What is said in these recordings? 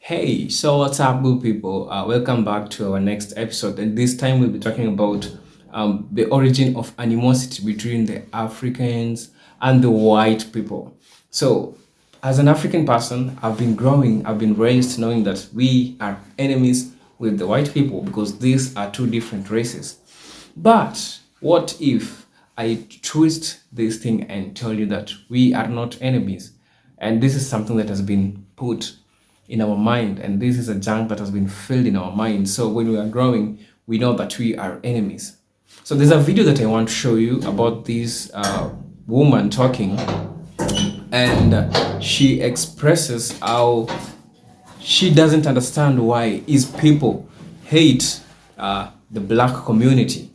Hey, so what's up, good people? Welcome back to our next episode, and this time we'll be talking about the origin of animosity between the Africans and the white people. So, as an African person, I've been raised knowing that we are enemies with the white people because these are two different races. But what if I twist this thing and tell you that we are not enemies? And this is something that has been put in our mind, and this is a junk that has been filled in our mind. So when we are growing, we know that we are enemies. So there's a video that I want to show you about this woman talking, and she expresses how she doesn't understand why his people hate the black community.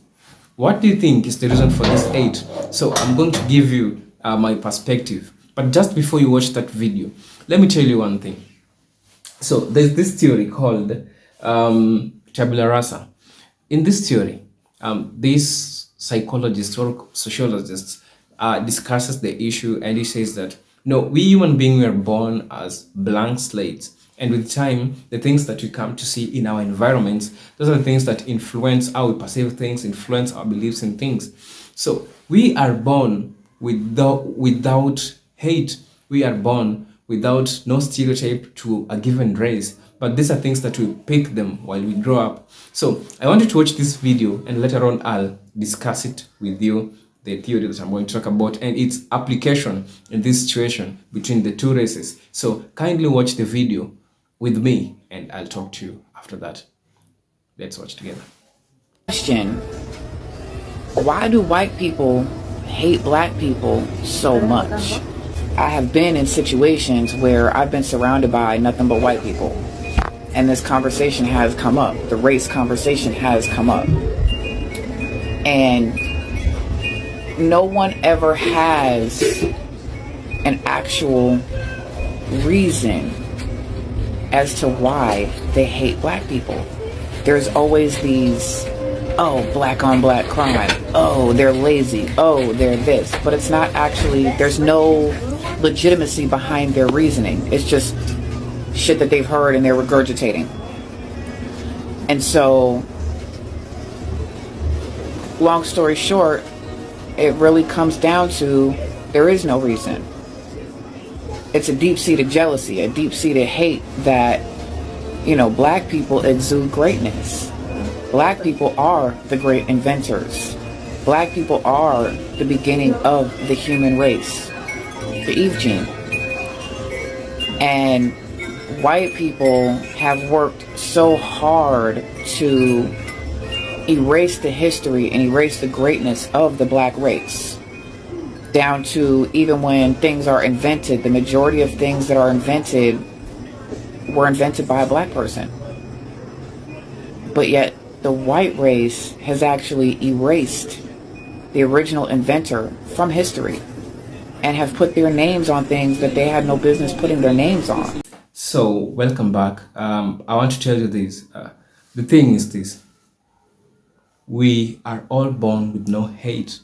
What do you think is the reason for this hate? So I'm going to give you my perspective. But just before you watch that video, let me tell you one thing. So there's this theory called tabula rasa. In this theory, this psychologist or sociologist discusses the issue, and he says that no, we human beings were born as blank slates, and with time, the things that we come to see in our environments, those are the things that influence how we perceive things, influence our beliefs in things. So we are born without hate. We are born without no stereotype to a given race, but these are things that we pick them while we grow up. So I want you to watch this video, and later on I'll discuss it with you, the theory that I'm going to talk about and its application in this situation between the two races. So kindly watch the video with me, and I'll talk to you after that. Let's watch together. Question: why do white people hate black people so much? I have been in situations where I've been surrounded by nothing but white people, and this conversation has come up. The race conversation has come up, and no one ever has an actual reason as to why they hate black people. There's always these, oh, black on black crime, oh, they're lazy, oh, they're this, but it's not actually, there's no legitimacy behind their reasoning. It's just shit that they've heard and they're regurgitating. And so, long story short, it really comes down to there is no reason. It's a deep-seated jealousy, a deep-seated hate that, black people exude greatness. Black people are the great inventors. Black people are the beginning of the human race, the Eve gene. And white people have worked so hard to erase the history and erase the greatness of the black race, down to even when things are invented, the majority of things that are invented were invented by a black person. But yet the white race has actually erased the original inventor from history and have put their names on things that they had no business putting their names on. So welcome back. I want to tell you this. The thing is this. We are all born with no hate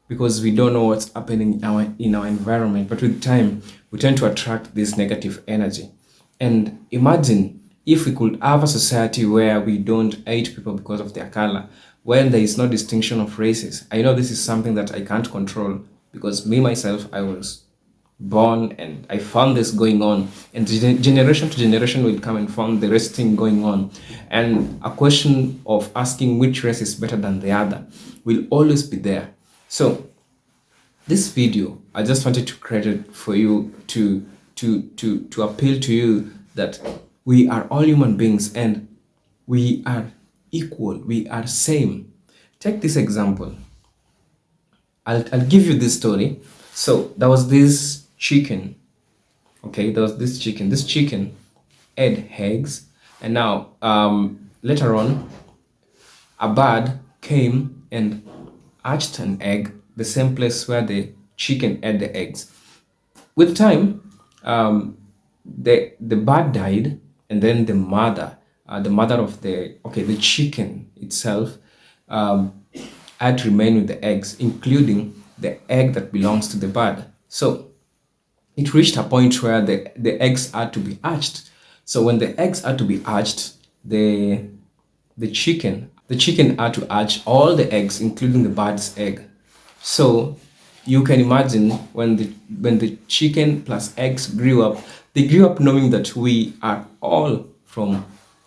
because we don't know what's happening in our environment. But with time, we tend to attract this negative energy. And imagine if we could have a society where we don't hate people because of their color, when there is no distinction of races. I know this is something that I can't control because me, myself, I was born and I found this going on, and generation to generation will come and find the rest thing going on, and a question of asking which race is better than the other will always be there. So this video, I just wanted to create it for you to appeal to you that we are all human beings and we are equal, we are same. Take this example. I'll give you this story. So there was this chicken. Okay, there was this chicken. This chicken had eggs, and now later on, a bird came and hatched an egg, the same place where the chicken had the eggs. With time, the bird died, and then the mother of the chicken itself, had to remain with the eggs, including the egg that belongs to the bird. So it reached a point where the eggs had to be hatched. So when the eggs are to be hatched, the chicken are to hatch all the eggs, including the bird's egg. So you can imagine when the chicken plus eggs grew up, they grew up knowing that we are all from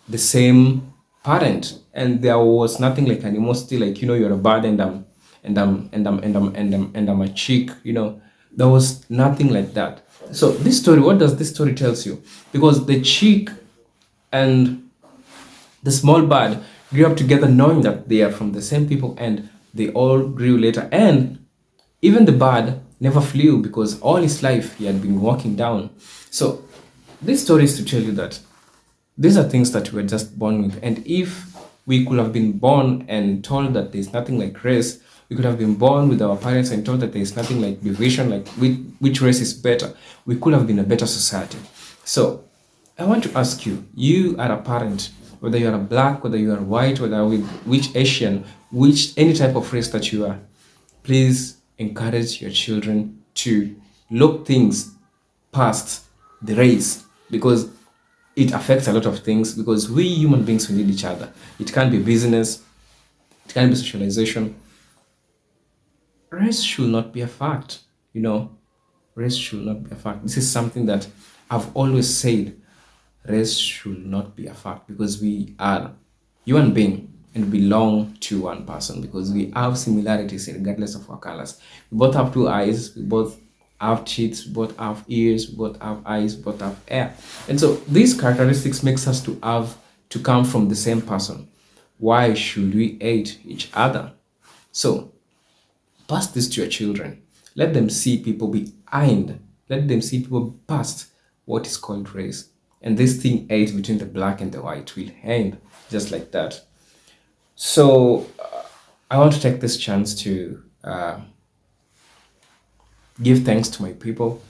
the same parent, and there was nothing like animosity, like you're a bird and I'm a chick. There was nothing like that. So this story, what does this story tells you? Because the chick and the small bird grew up together knowing that they are from the same people, and they all grew later. And even the bird never flew because all his life he had been walking down. So this story is to tell you that these are things that we were just born with. And if we could have been born and told that there's nothing like race, we could have been born with our parents and told that there's nothing like division, like which race is better, we could have been a better society. So I want to ask you, you are a parent, whether you are black, whether you are white, whether with which Asian, which any type of race that you are, please encourage your children to look things past the race, because it affects a lot of things, because we human beings, we need each other. It can be business, it can be socialization. Race should not be a fact, you know. Race should not be a fact. This is something that I've always said. Race should not be a fact, because we are human being and belong to one person, because we have similarities regardless of our colors. We both have two eyes, we both have teeth, we both have ears, we both have eyes, we both have hair. And so these characteristics makes us to come from the same person. Why should we hate each other? So pass this to your children. Let them see people behind. Let them see people past what is called race. And this thing hate between the black and the white will end just like that. So I want to take this chance to give thanks to my people.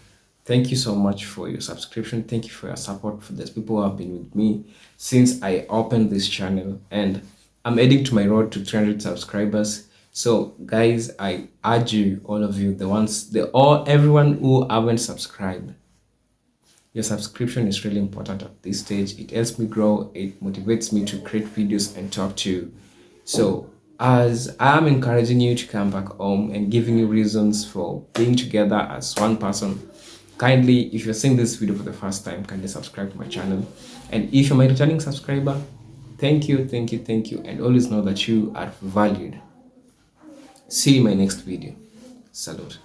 Thank you so much for your subscription. Thank you for your support. For those people who have been with me since I opened this channel, and I'm heading to my road to 300 subscribers. So guys, I urge you, all of you, everyone who haven't subscribed, your subscription is really important at this stage. It helps me grow, it motivates me to create videos and talk to you. So as I'm encouraging you to come back home and giving you reasons for being together as one person, kindly, if you're seeing this video for the first time, kindly subscribe to my channel. And if you're my returning subscriber, thank you, thank you, thank you. And always know that you are valued. See you in my next video. Salute.